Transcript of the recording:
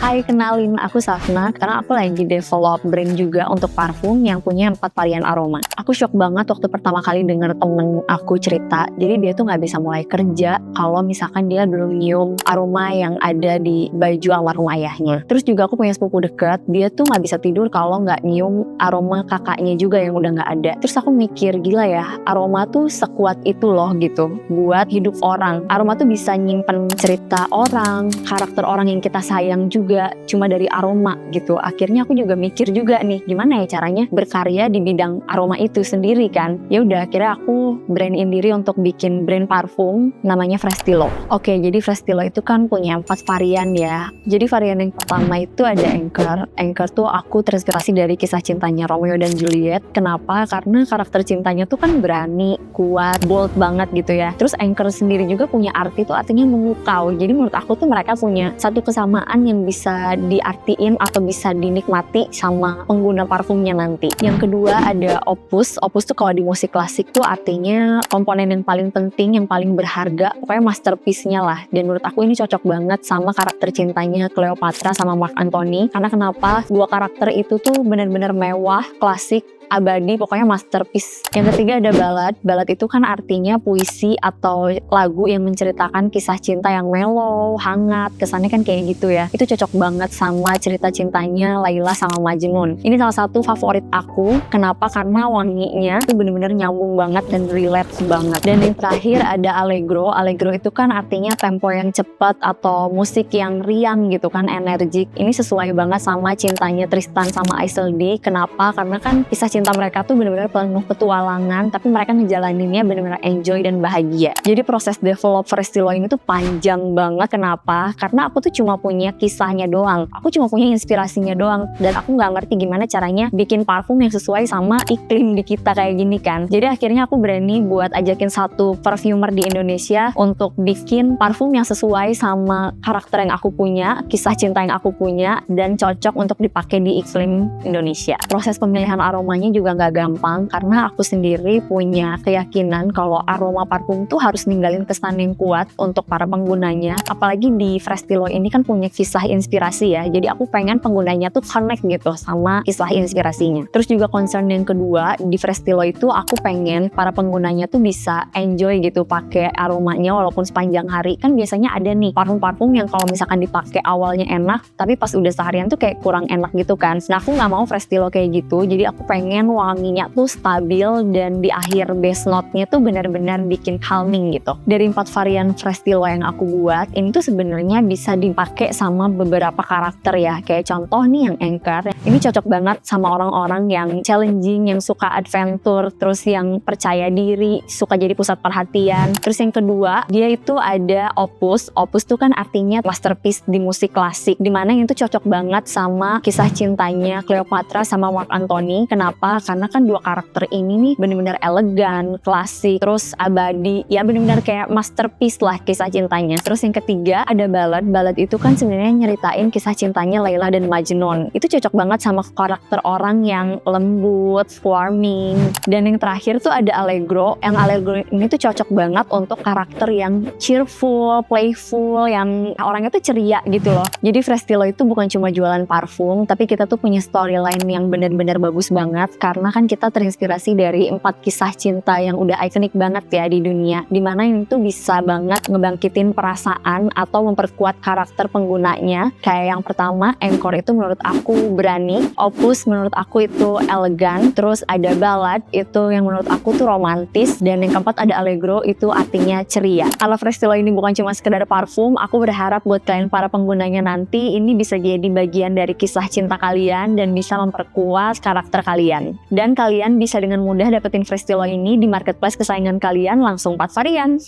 Hai, kenalin, aku Safna. Karena aku lagi develop brand juga untuk parfum yang punya 4 varian aroma. Aku shock banget waktu pertama kali denger temen aku cerita. Jadi dia tuh gak bisa mulai kerja kalau misalkan dia belum nyium aroma yang ada di baju almarhum ayahnya. Terus juga aku punya sepupu dekat, dia tuh gak bisa tidur kalau gak nyium aroma kakaknya juga yang udah gak ada. Terus aku mikir, gila ya, aroma tuh sekuat itu loh gitu buat hidup orang. Aroma tuh bisa nyimpen cerita orang, karakter orang yang kita sayang juga cuma dari aroma gitu. Akhirnya aku juga mikir juga nih, gimana ya caranya berkarya di bidang aroma itu sendiri kan. Ya udah, akhirnya aku brandin diri untuk bikin brand parfum namanya Frestilo. Oke, jadi Frestilo itu kan punya 4 varian ya. Jadi varian yang pertama itu ada Anchor. Anchor tuh aku terinspirasi dari kisah cintanya Romeo dan Juliet. Kenapa? Karena karakter cintanya tuh kan berani, kuat, bold banget gitu ya. Terus Anchor sendiri juga punya arti tuh artinya memukau. Jadi menurut aku tuh mereka punya satu kesamaan yang bisa diartiin atau bisa dinikmati sama pengguna parfumnya nanti. Yang kedua ada Opus. Opus tuh kalau di musik klasik tuh artinya komponen yang paling penting, yang paling berharga, pokoknya masterpiece-nya lah. Dan menurut aku ini cocok banget sama karakter cintanya Cleopatra sama Mark Antony. Karena kenapa? Dua karakter itu tuh benar-benar mewah, klasik, abadi, pokoknya masterpiece. Yang ketiga ada Ballad. Ballad itu kan artinya puisi atau lagu yang menceritakan kisah cinta yang mellow, hangat, kesannya kan kayak gitu ya. Itu cocok banget sama cerita cintanya Laila sama Majnun. Ini salah satu favorit aku. Kenapa? Karena wanginya itu bener-bener nyambung banget dan relate banget. Dan yang terakhir ada Allegro. Allegro itu kan artinya tempo yang cepat atau musik yang riang gitu kan, energik. Ini sesuai banget sama cintanya Tristan sama Isolde. Kenapa? Karena kan kisah cinta mereka tuh benar-benar penuh petualangan, tapi mereka ngejalaninnya benar-benar enjoy dan bahagia. Jadi proses develop Frestilo ini tuh panjang banget. Kenapa? Karena aku tuh cuma punya kisahnya doang, aku cuma punya inspirasinya doang, dan aku nggak ngerti gimana caranya bikin parfum yang sesuai sama iklim di kita kayak gini kan. Jadi akhirnya aku berani buat ajakin satu perfumer di Indonesia untuk bikin parfum yang sesuai sama karakter yang aku punya, kisah cinta yang aku punya, dan cocok untuk dipakai di iklim Indonesia. Proses pemilihan aromanya juga nggak gampang, karena aku sendiri punya keyakinan kalau aroma parfum tuh harus ninggalin kesan yang kuat untuk para penggunanya. Apalagi di Frestilo ini kan punya kisah inspirasi ya, jadi aku pengen penggunanya tuh connect gitu sama kisah inspirasinya. Terus juga concern yang kedua di Frestilo itu, aku pengen para penggunanya tuh bisa enjoy gitu pakai aromanya walaupun sepanjang hari. Kan biasanya ada nih parfum-parfum yang kalau misalkan dipakai awalnya enak, tapi pas udah seharian tuh kayak kurang enak gitu kan. Nah aku nggak mau Frestilo kayak gitu, jadi aku pengen wanginya tuh stabil dan di akhir base note-nya tuh benar-benar bikin calming gitu. Dari 4 varian Frestilo yang aku buat, ini tuh sebenarnya bisa dipakai sama beberapa karakter ya. Kayak contoh nih yang Anchor, ini cocok banget sama orang-orang yang challenging, yang suka adventure, terus yang percaya diri, suka jadi pusat perhatian. Terus yang kedua, dia itu ada Opus. Opus tuh kan artinya masterpiece di musik klasik, dimana itu cocok banget sama kisah cintanya Cleopatra sama Mark Antony. Kenapa? Karena kan dua karakter ini nih bener-bener elegan, klasik, terus abadi, ya bener-bener kayak masterpiece lah kisah cintanya. Terus yang ketiga ada Ballad. Ballad itu kan sebenarnya nyeritain kisah cintanya Laila dan Majnun. Itu cocok banget sama karakter orang yang lembut, warming. Dan yang terakhir tuh ada Allegro. Yang Allegro ini tuh cocok banget untuk karakter yang cheerful, playful, yang orangnya tuh ceria gitu loh. Jadi Frestilo itu bukan cuma jualan parfum, tapi kita tuh punya storyline yang bener-bener bagus banget. Karena kan kita terinspirasi dari 4 kisah cinta yang udah ikonik banget ya di dunia, dimana itu bisa banget ngebangkitin perasaan atau memperkuat karakter penggunanya. Kayak yang pertama, Anchor itu menurut aku berani, Opus menurut aku itu elegan, terus ada Ballad itu yang menurut aku tuh romantis, dan yang keempat ada Allegro itu artinya ceria. Kalau Frestilo ini bukan cuma sekedar parfum, aku berharap buat kalian para penggunanya nanti ini bisa jadi bagian dari kisah cinta kalian dan bisa memperkuat karakter kalian. Dan kalian bisa dengan mudah dapetin Frestilo ini di marketplace kesayangan kalian langsung 4 varian.